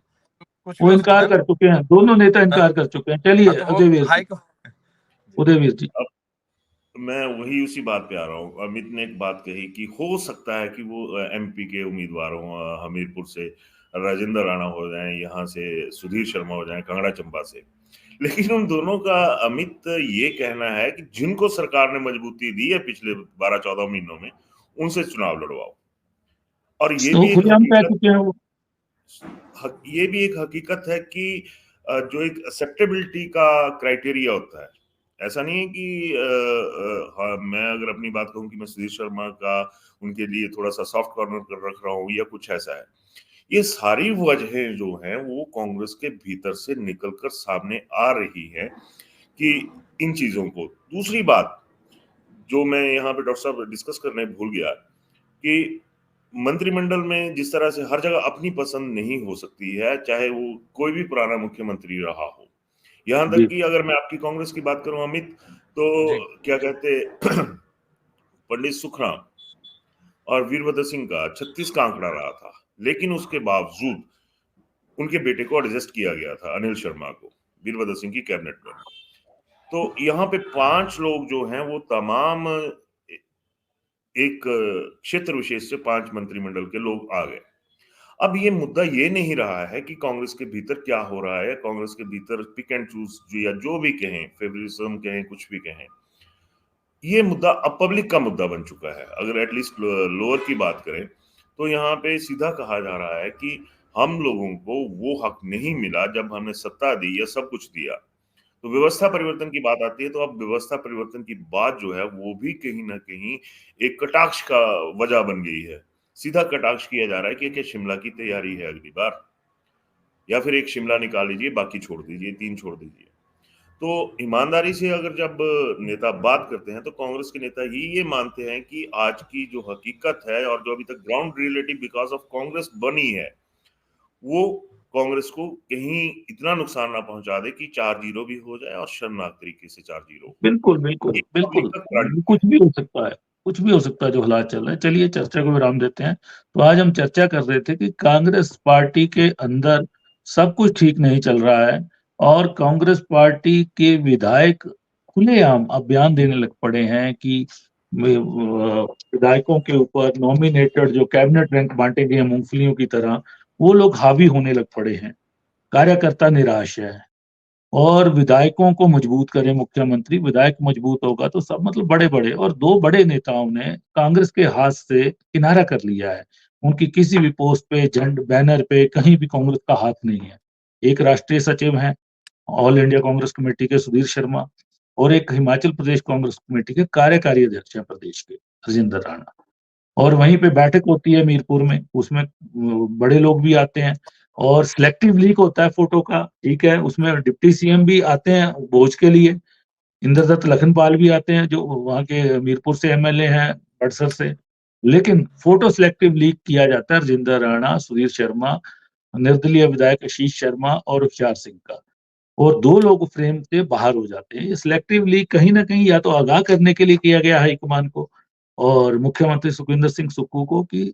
कुछ भी वो हो सकता इनकार है ना। कर चुके हैं, दोनों नेता हाँ, इनकार कर चुके हैं। चलिए तो वो उदयवीर जी, हाई जी। उदयवीर जी। अब मैं वही उसी बात पे आ रहा हूँ। अमित ने एक बात कही कि हो सकता है कि वो एमपी के उम्मीदवार हों, हमीरपुर से राजेंद्र राणा हो जाएं, यहाँ से सुधीर शर्मा हो जाएं, कांगड़ा चंबा से। लेकिन उन दोनों का अमित ये कहना है कि जिनको सरकार ने मजबूती दी है पिछले 12-14 महीनों में, उनसे चुनाव लड़वाओ। और तो खुलेआम कह चुके हैं वो। ये भी एक हकीकत है कि जो एक एक्सेप्टेबिलिटी का क्राइटेरिया होता है, ऐसा नहीं है कि हाँ, मैं अगर अपनी बात कहूं कि मैं सुधीर शर्मा का उनके लिए थोड़ा सा सॉफ्ट कॉर्नर कर रख रहा हूं या कुछ ऐसा है। ये सारी वजहें जो हैं वो कांग्रेस के भीतर से निकलकर सामने आ रही है कि इन चीजों को। दूसरी बात जो मैं यहाँ पे डॉक्टर साहब डिस्कस करने भूल गया कि मंत्रिमंडल में जिस तरह से हर जगह अपनी पसंद नहीं हो सकती है, चाहे वो कोई भी पुराना मुख्यमंत्री रहा हो। यहां तक जी, कि अगर मैं आपकी कांग्रेस की बात करूं अमित, तो जी क्या कहते पंडित सुखराम और वीरभद्र सिंह का 36 का आंकड़ा रहा था, लेकिन उसके बावजूद उनके बेटे को एडजस्ट किया गया था, अनिल शर्मा को, वीरभद्र सिंह की कैबिनेट में। तो यहाँ पे 5 लोग जो हैं वो तमाम एक क्षेत्र विशेष से 5 मंत्रिमंडल के लोग आ गए। अब ये मुद्दा ये नहीं रहा है कि कांग्रेस के भीतर क्या हो रहा है, कांग्रेस के भीतर पिक एंड चूज या जो भी कहें, फेवरिज्म कहें, कुछ भी कहें, ये मुद्दा अब पब्लिक का मुद्दा बन चुका है। अगर एटलीस्ट लोअर की बात करें तो यहाँ पे सीधा कहा जा रहा है कि हम लोगों को वो हक नहीं मिला जब हमने सत्ता दी या सब कुछ दिया। तो व्यवस्था परिवर्तन की बात आती है, तो अब व्यवस्था परिवर्तन की बात जो है वो भी कहीं ना कहीं एक कटाक्ष का वजह बन गई है। सीधा कटाक्ष किया जा रहा है कि क्या शिमला की तैयारी है अगली बार, या फिर एक शिमला निकाल लीजिए, बाकी छोड़ दीजिए, 3 छोड़ दीजिए। तो ईमानदारी से अगर जब नेता बात करते हैं तो कांग्रेस के नेता ही ये मानते हैं कि आज की जो हकीकत है और जो अभी तक ground reality because of Congress बनी है, वो कांग्रेस को कहीं इतना नुकसान ना पहुंचा दे कि 4-0 भी हो जाए और शर्मनाक तरीके से 4-0। बिल्कुल, बिल्कुल, बिल्कुल। कुछ भी हो सकता है, कुछ भी हो सकता है जो हालात चल रहे हैं। चलिए चर्चा को विराम देते हैं। तो आज हम चर्चा कर रहे थे कि कांग्रेस पार्टी के अंदर सब कुछ ठीक नहीं चल रहा है और कांग्रेस पार्टी के विधायक खुलेआम अब बयान देने लग पड़े हैं कि विधायकों के ऊपर नॉमिनेटेड जो कैबिनेट रैंक बाँटे गए हैं मूँगफलियों की तरह, वो लोग हावी होने लग पड़े हैं। कार्यकर्ता निराश है। और विधायकों को मजबूत करें मुख्यमंत्री, विधायक मजबूत होगा तो सब मतलब बड़े-बड़े और 2 बड़े नेताओं ने कांग्रेस के हाथ से किनारा कर लिया है। उनकी किसी भी पोस्ट पे, झंड बैनर पे कहीं भी कांग्रेस का हाथ नहीं है। एक राष्ट्रीय सचिव हैं, ऑल इंडिया कांग्रेस कमेटी के सुधीर शर्मा और एक हिमाचल प्रदेश कांग्रेस कमेटी के कार्यकारी अध्यक्ष हैं प्रदेश के, राजेंद्र राणा। और वहीं पे बैठक होती है मीरपुर में, उसमें बड़े लोग भी आते हैं और सिलेक्टिव लीक होता है फोटो का, ठीक है? उसमें डिप्टी सीएम भी आते हैं भोज के लिए, इंद्रदत्त लखनपाल भी आते हैं जो वहाँ के मीरपुर से एमएलए हैं बड़सर से। लेकिन फोटो सिलेक्टिव लीक किया जाता है राजेंद्र राणा, सुधीर शर्मा, निर्दलीय विधायक आशीष शर्मा और होशियार सिंह का। और 2 लोग फ्रेम से बाहर हो जाते हैं। ये सिलेक्टिव लीक कहीं न कहीं या तो आगाह करने के लिए किया गया हाईकमान को और मुख्यमंत्री सुखविंदर सिंह सुक्खू को कि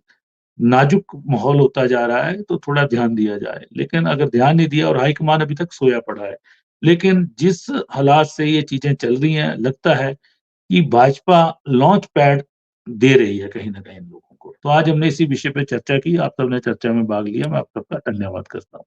नाजुक माहौल होता जा रहा है तो थोड़ा ध्यान दिया जाए। लेकिन अगर ध्यान नहीं दिया और हाईकमान अभी तक सोया पड़ा है। लेकिन जिस हालात से ये चीज़ें चल रही हैं, लगता है कि भाजपा लॉन्च पैड दे रही है कहीं न कहीं लोगों को। तो आज हमने इसी विषय पे चर्चा की। आप सबने चर्चा में भाग लिया। मैं आप सबका धन्यवाद करता हूँ।